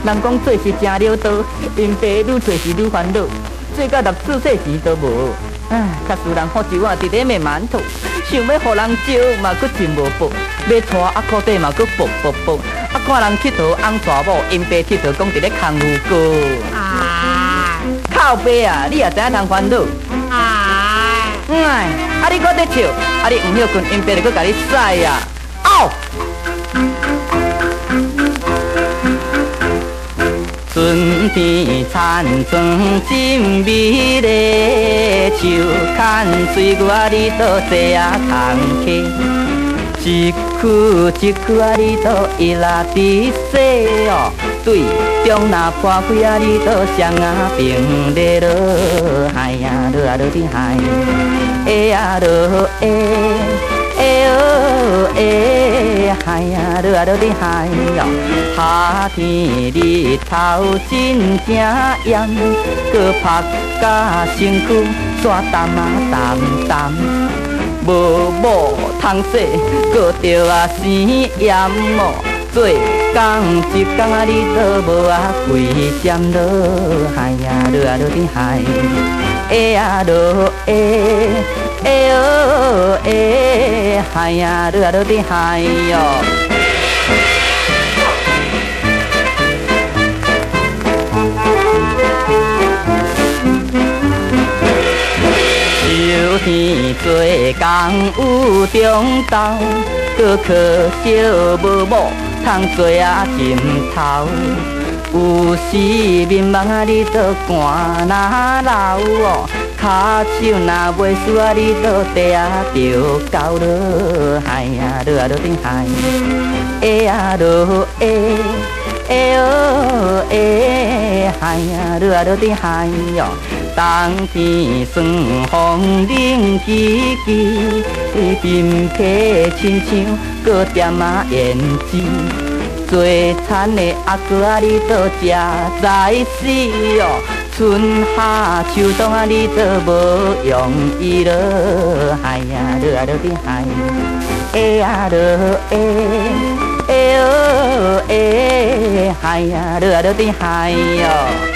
人讲做事真了多，因爸愈做事愈烦恼，做到14世钱都无。唉，较使人好一碗直咧面馒头，想要互人招嘛，佫真无福；要带阿裤底嘛，佫薄。啊，看人佚佗翁娶某，因爸佚佗讲直咧空有过。啊！靠背啊，你也知影通烦恼。啊！哎，啊你搁在笑，啊你唔休困，因爸就搁甲你使啊。嗷！春天田庄真美丽，树牵水我你都坐啊通客。一区啊，你都一拉伫洗哦，对中那破开啊，你都双啊平咧落海呀，落啊落伫海，哎呀落哎哦哎，海呀落啊落伫海哦，夏天日头真正炎，搁晒甲身躯煞淡啊淡。无某通洗，搁着啊生盐哦。做工一工啊，你都无啊规针落海呀，落啊落伫海，哎呀落哎哦哎，海呀落啊落伫海哟。秋天做工有中昼，搁可惜无某通做啊枕头。有时面茫啊，你都汗若流哦，骹手若袂输啊，你都地啊着狗落海呀，落啊落伫海，哎呀落哎哦哎，海呀落啊落伫海哟。冬天霜风冷叽叽，冰客亲像搁点啊胭脂，做田的阿哥啊，你都食在死哦。春夏秋冬啊，你都无容易落海呀，落啊落伫海，哎呀落哎哦哎，海呀落啊落伫海哟。